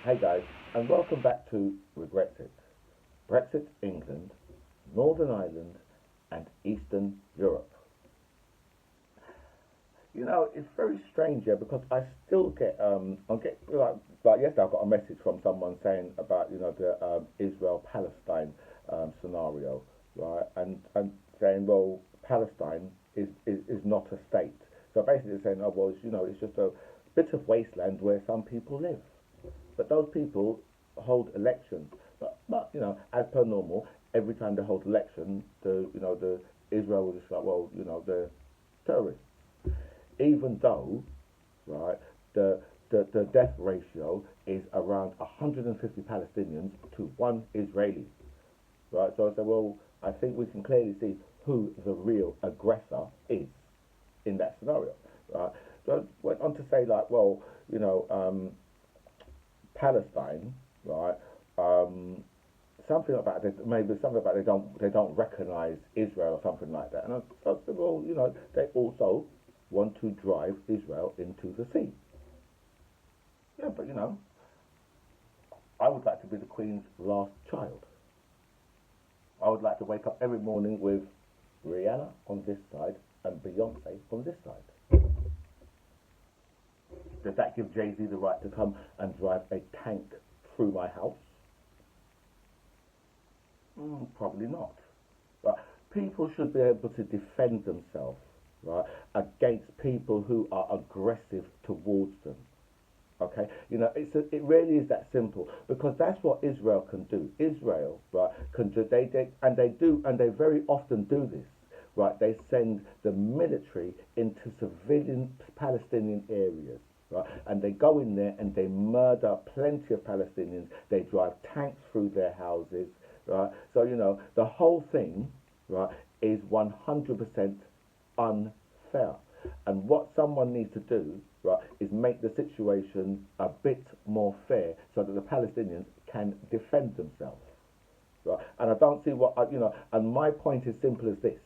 Hey guys, and welcome back to Brexit. Brexit England, Northern Ireland, and Eastern Europe. It's very strange here because I still get I get like yesterday I got a message from someone saying about the Israel Palestine scenario, right? And saying, well, Palestine is not a state. So basically they're saying, oh well, it's just a bit of wasteland where some people live. But those people hold elections. But as per normal, every time they hold election, the Israel was just like, well, they're terrorists. Even though, right, the death ratio is around 150 Palestinians to one Israeli, right? So I said, well, I think we can clearly see who the real aggressor is in that scenario, right? So I went on to say, like, well, Palestine, right? Um, Something about maybe something about they don't recognize Israel or something like that. And I said, well, they also want to drive Israel into the sea. Yeah, but I would like to be the Queen's last child. I would like to wake up every morning with Rihanna on this side and Beyonce on this side. Does that give Jay Z the right to come and drive a tank through my house? Probably not. But people should be able to defend themselves, right, against people who are aggressive towards them. Okay, it really is that simple because that's what Israel can do. Israel, right, can do they very often do this, right? They send the military into civilian Palestinian areas, right, and they go in there and they murder plenty of Palestinians. They drive tanks through their houses, right? So the whole thing, right, is 100% unfair. And what someone needs to do, right, is make the situation a bit more fair so that the Palestinians can defend themselves, right? And I don't see and my point is simple as this,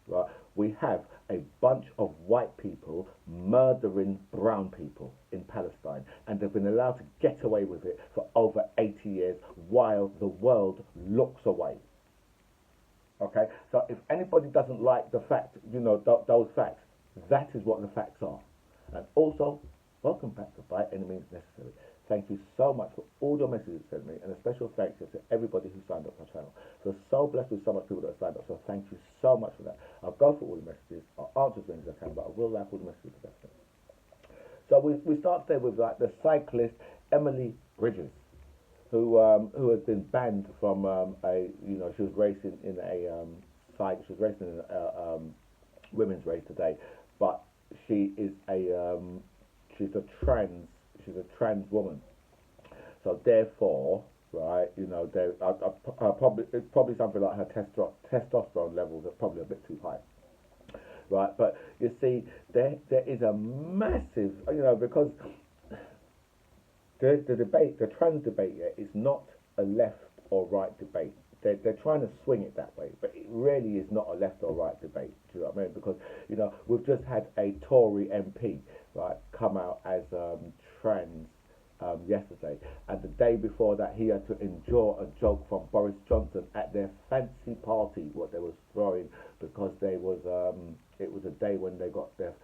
right? We have a bunch of white people murdering brown people in Palestine, and they've been allowed to get away with it for over 80 years while the world looks away. Okay, so if anybody doesn't like the fact, those facts, that is what the facts are. And also, welcome back to By Any Means Necessary. Thank you so much for all your messages you sent me, and a special thank you to everybody who signed up to my channel. So blessed with so much people that have signed up, so thank you so much for that. I'll go for all the messages, I'll answer as many as I can, but I will like all the messages to death. So we start there with like the cyclist Emily Bridges, who has been banned from she was racing in a she was racing in a women's race today, but she is she's a trans woman. So therefore, right, there probably it's probably something like her testosterone levels are probably a bit too high, right? But you see, there is a massive, because the trans debate here is not a left or right debate. They're trying to swing it that way, but it really is not a left or right debate. Do you know what I mean? Because we've just had a Tory MP, right, come out as trans yesterday, and the day before that he had to endure a joke from Boris Johnson at their fancy party, what they was throwing, because it was a day when they got their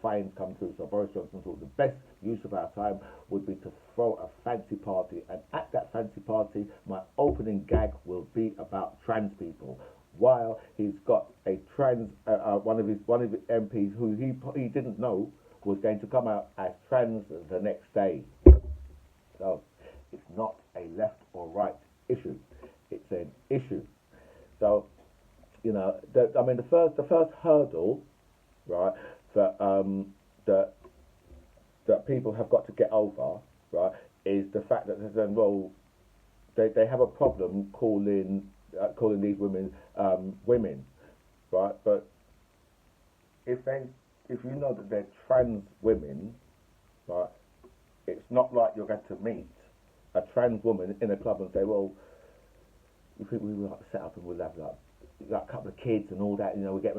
fines come through. So Boris Johnson thought the best use of our time would be to throw a fancy party, and at that fancy party, my opening gag will be about trans people. While he's got a trans one of his MPs who he didn't know was going to come out as trans the next day. So it's not a left or right issue; it's an issue. So the first hurdle, right, that people have got to get over, right, is the fact that they're saying, well, they have a problem calling these women women, right? But if you know that they're trans women, right, it's not like you're going to meet a trans woman in a club and say, well, you think we will set up and we'll have like a couple of kids and all that, we get.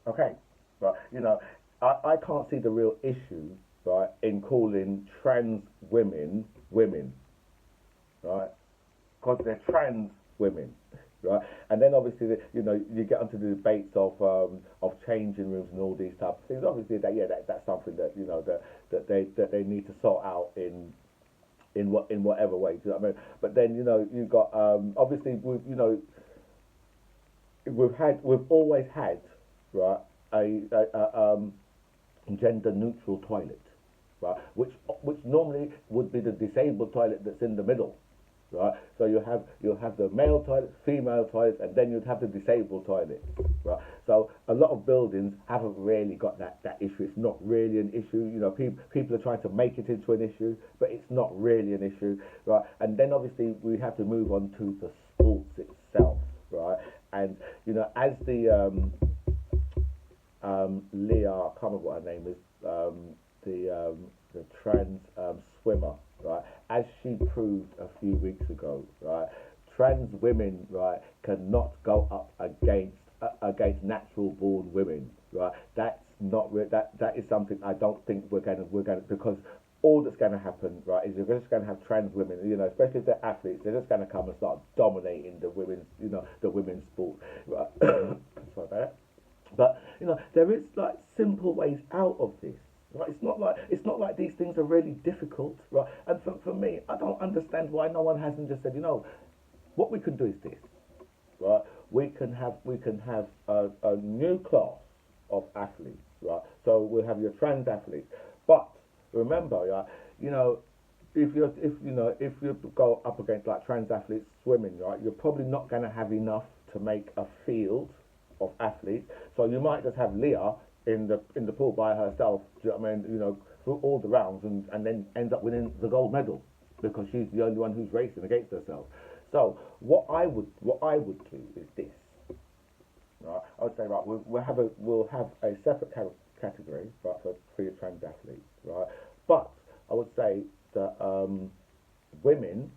Okay, but I can't see the real issue right, in calling trans women women, right? Because they're trans women, right? And then obviously, you get onto the debates of changing rooms and all these type of things. Obviously, that's something that they need to sort out in whatever way. Do you know what I mean? But then you got obviously we've always had, right, a gender neutral toilet, right, which normally would be the disabled toilet that's in the middle, right. So you'll have the male toilet, female toilet, and then you'd have the disabled toilet, right. So a lot of buildings haven't really got that issue. It's not really an issue. People are trying to make it into an issue, but it's not really an issue, right. And then obviously we have to move on to the sports itself, right. And as the Leah, I can't remember what her name is, the trans swimmer, right? As she proved a few weeks ago, right? Trans women, right, cannot go up against natural born women, right? That's not that is something I don't think we're going to because all that's going to happen, right, is you're just going to have trans women, especially if they're athletes, they're just going to come and start dominating the women's sport, right? Sorry about that. But there is like simple ways out of this. Right? It's not like these things are really difficult, right? And for me, I don't understand why no one hasn't just said, what we can do is this, right? We can have a new class of athletes, right? So we'll have your trans athletes, but remember, yeah, if you go up against like trans athletes swimming, right, you're probably not going to have enough to make a field of athletes. So you might just have Leah in the pool by herself. Do you know what I mean? Through all the rounds, and then ends up winning the gold medal because she's the only one who's racing against herself. So what I would do is this. Right? I would say right, we'll have a separate category, right, for your trans athletes, right? But I would say that women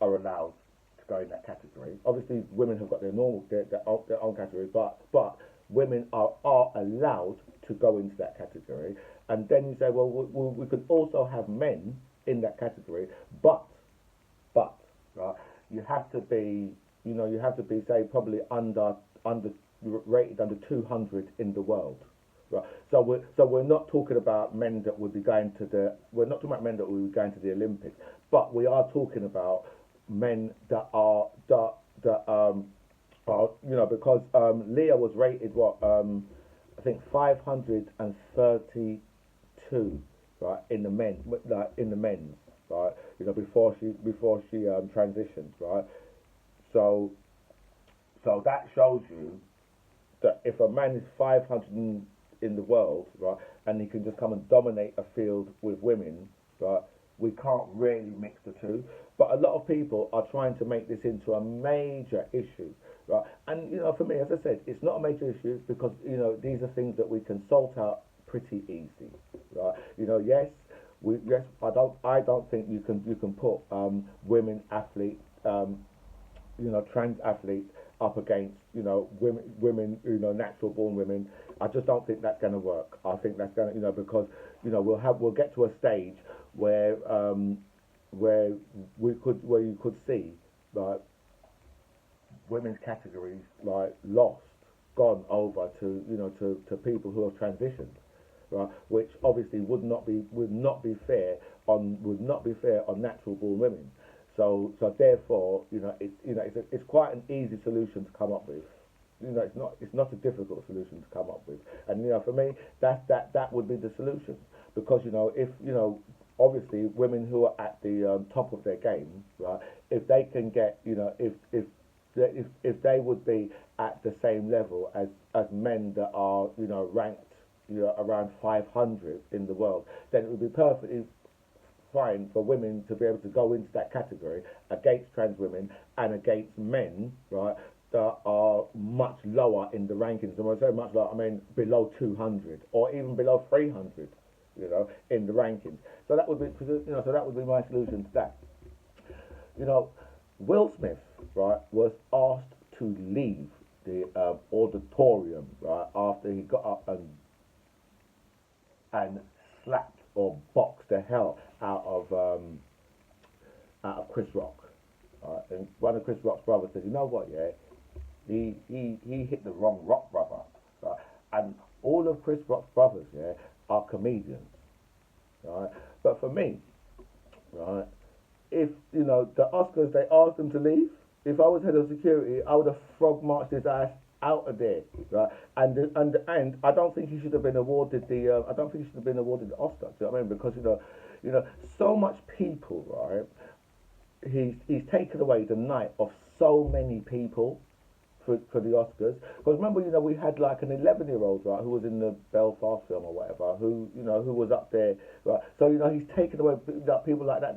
are allowed to go in that category. Obviously, women have got their own category, but women are allowed to go into that category. And then you say, well, we could also have men in that category, but right, you have to be, say probably under rated under 200 in the world. Right. So we're not talking about men that would be going to the. We're not talking about men that would be going to the Olympics, but we are talking about men that are because Leah was rated what I think 532, right, in the men, like in the men's, right, before she transitioned, right. So so that shows you that if a man is 500 in the world, right, and he can just come and dominate a field with women, right, we can't really mix the two. But a lot of people are trying to make this into a major issue, right? And for me, as I said, it's not a major issue because these are things that we can sort out pretty easy, right? Yes, I don't think you can put women athletes, trans athletes up against women natural born women. I just don't think that's going to work. I think that's going to because we'll get to a stage where you could see like women's categories like gone over to people who have transitioned, right? Which obviously would not be fair on natural born women. So therefore, it's quite an easy solution to come up with. It's not a difficult solution to come up with. And for me, that would be the solution because if obviously women who are at the top of their game, right? If they can get if they would be at the same level as men that are ranked around 500 in the world, then it would be perfectly fine for women to be able to go into that category against trans women and against men, right, that are much lower in the rankings. And when I say much lower, I mean below 200 or even below 300, in the rankings. So that would be, so that would be my solution to that. Will Smith, right, was asked to leave the auditorium, right, after he got up and slapped or box the hell out of Chris Rock. And one of Chris Rock's brothers said, you know what, yeah, he hit the wrong rock, brother. Right? And all of Chris Rock's brothers, yeah, are comedians. Right? But for me, right, if the Oscars they asked him to leave, if I was head of security, I would have frog marched his ass out of there, right? And I don't think he should have been awarded the I don't think he should have been awarded the Oscar. Do you know what I mean? Because so much people, right? He's taken away the night of so many people for the Oscars. Because remember, we had like an 11-year-old, right, who was in the Belfast film or whatever, who was up there, right? So he's taken away people like that.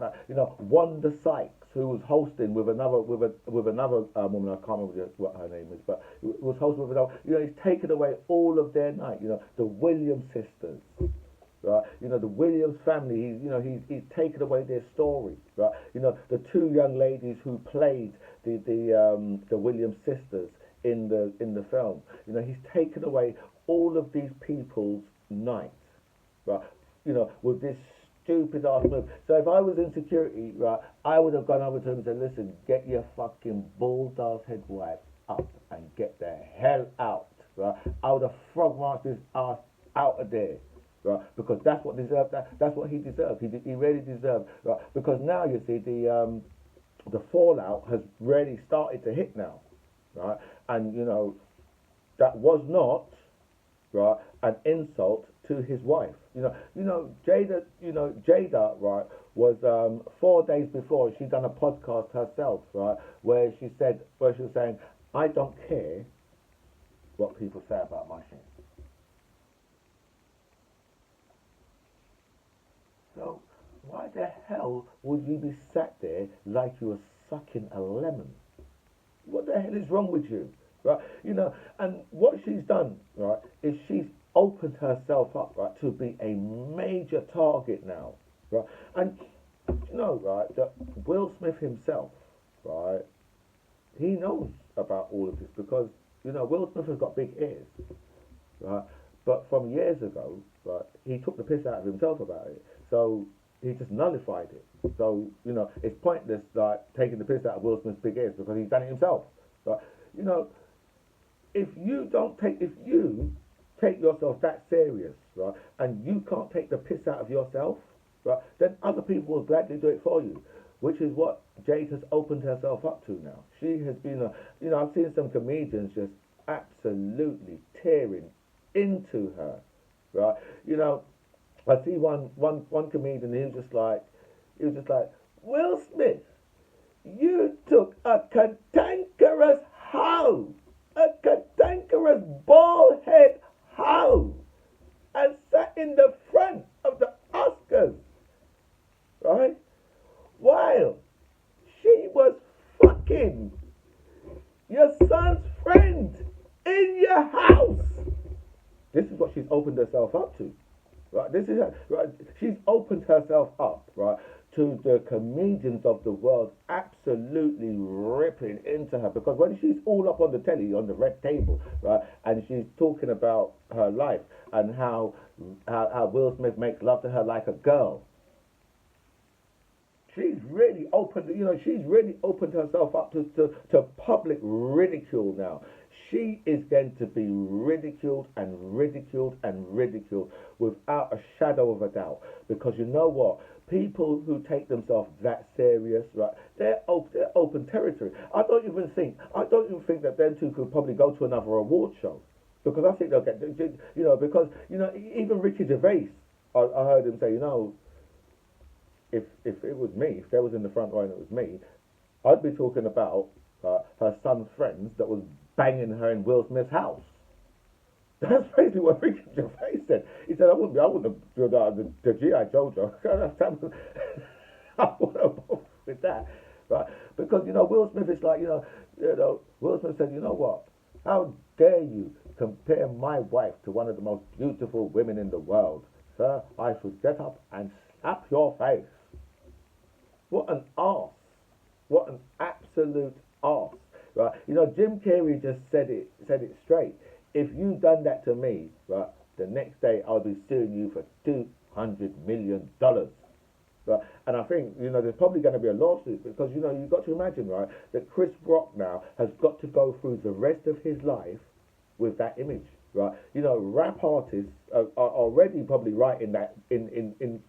Wanda Sykes, who was hosting with another woman, I can't remember what her name is, but was hosting with another. He's taken away all of their night. The Williams sisters. Right, the Williams family. He's taken away their story. Right, the two young ladies who played the Williams sisters in the film. He's taken away all of these people's nights. Right, with this stupid ass move. So if I was in security, right, I would have gone over to him and said, "Listen, get your fucking bald ass head wife up and get the hell out." Right, I would have frog marched his ass out of there. Right, because that's what deserved. That's what he deserved. He really deserved. Right, because now you see the fallout has really started to hit now. Right, and that was not right an insult to his wife. Jada, right, was 4 days before she done a podcast herself, right, where she was saying, I don't care what people say about my shit. So why the hell would you be sat there like you were sucking a lemon? What the hell is wrong with you? Right? And what she's done, right, is she's opened herself up, right, to be a major target now. Right? And right, that Will Smith himself, right, he knows about all of this because, Will Smith has got big ears. Right? But from years ago, right, he took the piss out of himself about it. So he just nullified it. So, it's pointless like taking the piss out of Will Smith's big ears because he's done it himself. Right? If you take yourself that serious, right, and you can't take the piss out of yourself, right, then other people will gladly do it for you, which is what Jade has opened herself up to now. She has been I've seen some comedians just absolutely tearing into her, right? I see one comedian. He was just like, Will Smith, you took a cantankerous hoe, a cantankerous bald head hoe, and sat in the front of the Oscars, right? While she was fucking your son's friend in your house. This is what she's opened herself up to. Right, right. She's opened herself up, right, to the comedians of the world, absolutely ripping into her because when she's all up on the telly, on the red table, right, and she's talking about her life and how Will Smith makes love to her like a girl. She's really opened herself up to public ridicule now. She is going to be ridiculed and ridiculed and ridiculed without a shadow of a doubt. Because you know what? People who take themselves that serious, right? They're open territory. I don't even think that them two could probably go to another award show, because I think they'll get, because even Ricky Gervais, I heard him say, if it was me, if there was in the front row and it was me, I'd be talking about her son's friends that was banging her in Will Smith's house. That's basically what Ricky Gervais said. He said, I wouldn't have the G.I. Joe joke. I wouldn't have bothered with that. Right? Because, Will Smith is like, Will Smith said, you know what? How dare you compare my wife to one of the most beautiful women in the world? Sir, I should get up and slap your face. What an arse. What an absolute arse. Right? Jim Carrey just said it straight. If you done that to me, right, the next day I'll be suing you for $600 million. Right? And I think, there's probably going to be a lawsuit because, you've got to imagine, right, that Chris Rock now has got to go through the rest of his life with that image, right? Rap artists are already probably writing that in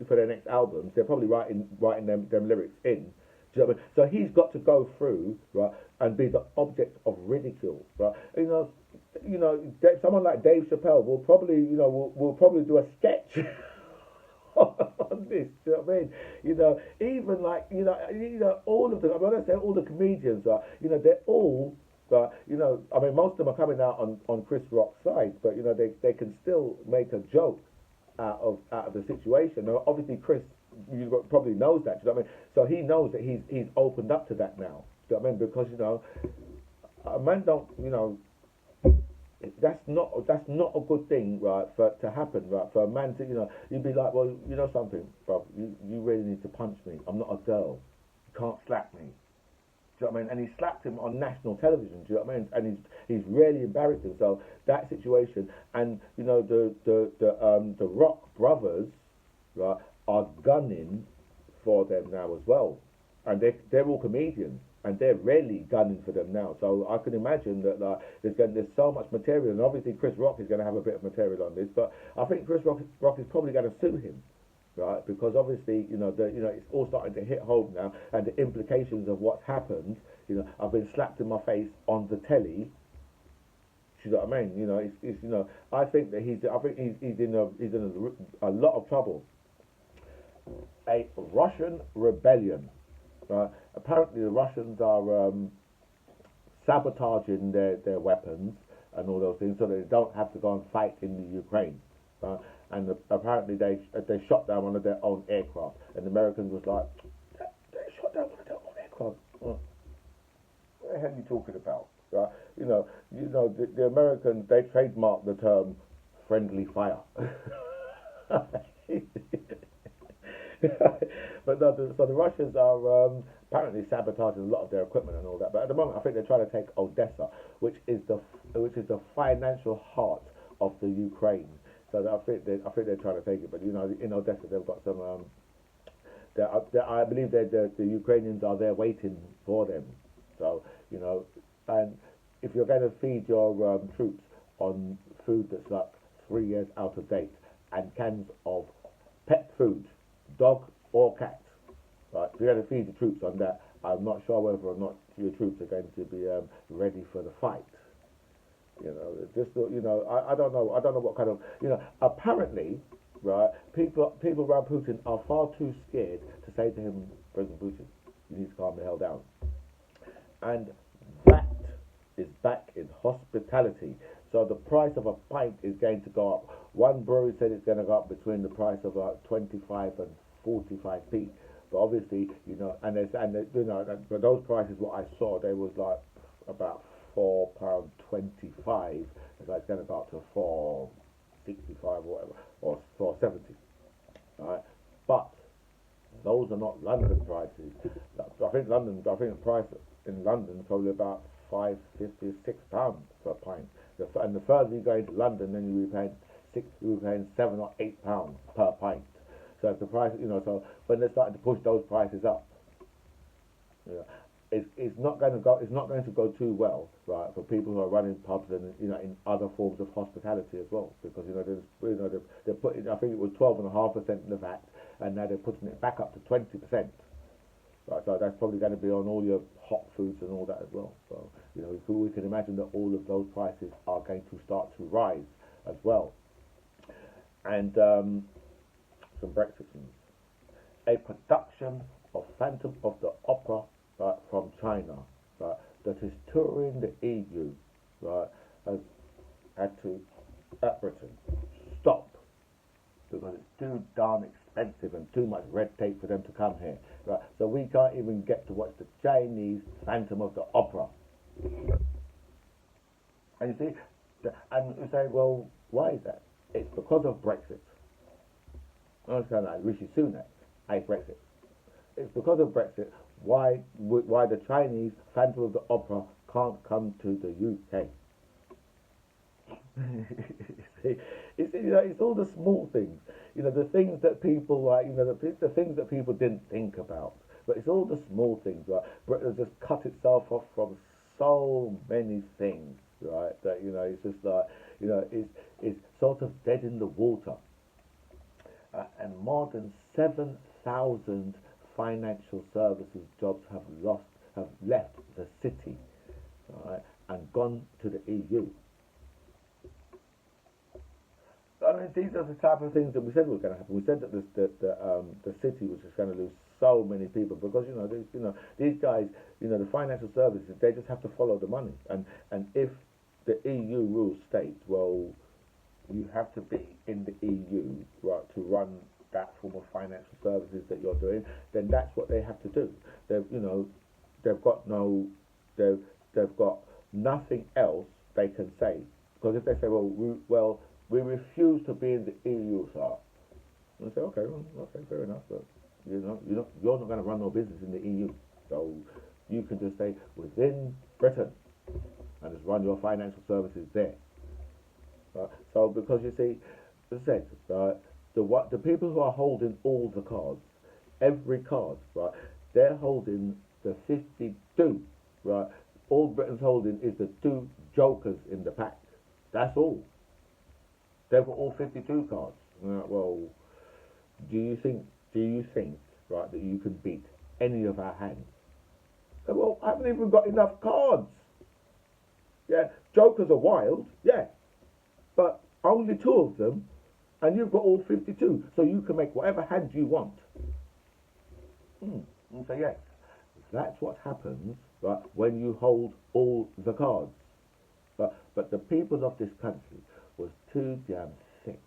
for their next albums. They're probably writing them lyrics in. Do you know what I mean? So he's got to go through, right, and be the object of ridicule, right? Someone like Dave Chappelle will probably, will probably do a sketch on this. Do you know what I mean? Even like all of them. When I say all the comedians are, they're all. I mean, most of them are coming out on Chris Rock's side, but they can still make a joke out of the situation. Now, obviously, Chris, you probably knows that. Do you know what I mean? So he knows that he's opened up to that now. Do you know what I mean? Because a man don't that's not a good thing, right, for to happen, right, for a man to you'd be like, well, something, bro, you really need to punch me. I'm not a girl. You can't slap me. Do you know what I mean? And he slapped him on national television. Do you know what I mean? And he's really embarrassed him. So that situation, and the Rock brothers, right, are gunning for them now as well, and they're all comedians, and they're really gunning for them now. So I can imagine that there's so much material, and obviously Chris Rock is going to have a bit of material on this, but I think Chris Rock is probably going to sue him, right? Because obviously, it's all starting to hit home now, and the implications of what's happened. I've been slapped in my face on the telly. You know what I mean? I think that he's in a lot of trouble. A Russian rebellion. Apparently, the Russians are sabotaging their weapons and all those things, so that they don't have to go and fight in the Ukraine. And apparently they shot down one of their own aircraft, and the Americans was like, they shot down one of their own aircraft. What the hell are you talking about? Right? The Americans, they trademarked the term friendly fire. But no, so the Russians are apparently sabotaging a lot of their equipment and all that. But at the moment, I think they're trying to take Odessa, which is the financial heart of the Ukraine. So I think they're trying to take it. But in Odessa, they've got some. I believe the Ukrainians are there waiting for them. So and if you're going to feed your troops on food that's like 3 years out of date and cans of pet food, dog or cat, right? If you're going to feed the troops on that, I'm not sure whether or not your troops are going to be ready for the fight. I don't know. I don't know what kind of Apparently, right? People around Putin are far too scared to say to him, President Putin, you need to calm the hell down. And that is back in hospitality. So the price of a pint is going to go up. One brewery said it's going to go up between the price of 25 and 45p. But obviously, but those prices, what I saw, they was like about £4.25. It's like going to go up to £4.65 or whatever, or £4.70. Right? But those are not London prices. I think the price in London is probably about £5.50, £6 per pint. And the further you go into London, then you'll be paying £7 or £8 per pint. So if the price, so when they're starting to push those prices up, it's not going to go too well, right, for people who are running pubs and in other forms of hospitality as well, because they're putting, I think it was 12.5% in the VAT, and now they're putting it back up to 20%. Right, so that's probably going to be on all your hot foods and all that as well. So we can imagine that all of those prices are going to start to rise as well. And some Brexit news. A production of Phantom of the Opera, right, from China, right, that is touring the EU, right, has had to, at Britain, stop because it's too darn expensive and too much red tape for them to come here. Right, so we can't even get to watch the Chinese Phantom of the Opera. And you see, and you say, well, why is that? It's because of Brexit. I sound like Rishi Sunak, Brexit. It's because of Brexit why the Chinese Phantom of the Opera can't come to the UK. It's all the small things. the things that people like, the things that people didn't think about. But it's all the small things, right? Britain has just cut itself off from so many things, right? That it's just like, it's sort of dead in the water. And more than 7,000 financial services jobs have left the city, right, and gone to the EU. I mean, these are the type of things that we said were going to happen. We said that the city was just going to lose so many people because these guys, the financial services, they just have to follow the money. And if the EU rules state, well, you have to be in the EU, right, to run that form of financial services that you're doing, then that's what they have to do. They've got no, they've got nothing else they can say, because if they say, we refuse to be in the EU, sir, and I say, okay, fair enough, but you're not going to run no business in the EU, so you can just say within Britain and just run your financial services there. So because you see, as I said, the people who are holding all the cards, every card, right, they're holding the 52, right. All Britain's holding is the two jokers in the pack. That's all. They've got all 52 cards. Well, do you think, right, that you can beat any of our hands? Well, I haven't even got enough cards. Yeah, jokers are wild, yeah, but only two of them, and you've got all 52, so you can make whatever hand you want. And so yes, that's what happens, right, when you hold all the cards. But the people of this country was too damn sick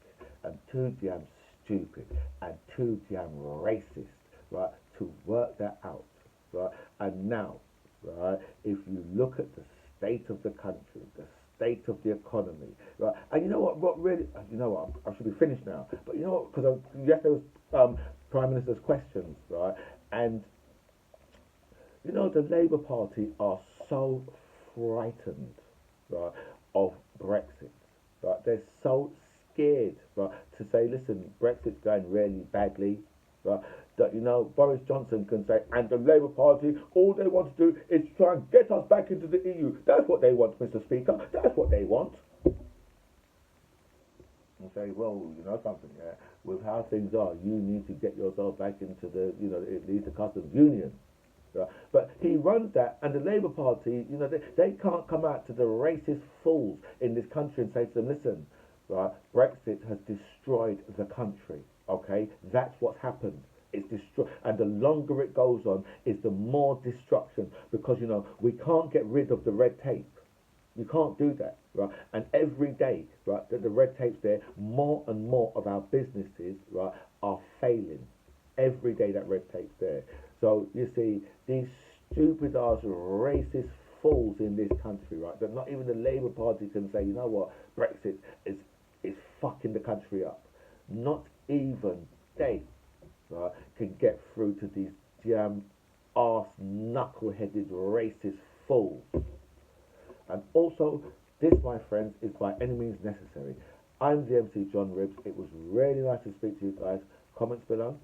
and too damn stupid and too damn racist, right, to work that out, right? And now, right, if you look at the state of the country, the state of the economy, right, and what really, I should be finished now, but because yesterday was Prime Minister's questions, right, and the Labour Party are so frightened, right, of Brexit. Right, they're so scared, right, to say, listen, Brexit's going really badly, right, that Boris Johnson can say, and the Labour Party, all they want to do is try and get us back into the EU. That's what they want, Mr. Speaker. That's what they want. And say, well, something, yeah, with how things are, you need to get yourself back into the, at least the customs union. Right. But he runs that, and the Labour Party, they can't come out to the racist fools in this country and say to them, listen, right, Brexit has destroyed the country, okay? That's what's happened. It's destroyed, and the longer it goes on, is the more destruction, because, we can't get rid of the red tape. You can't do that, right? And every day, right, that the red tape's there, more and more of our businesses, right, are failing. Every day that red tape's there. So you see, these stupid ass racist fools in this country, right? That not even the Labour Party can say, you know what, Brexit is fucking the country up. Not even they, right, can get through to these damn arse knuckle-headed racist fools. And also, this, my friends, is by any means necessary. I'm the MC John Ribbs. It was really nice to speak to you guys. Comments below.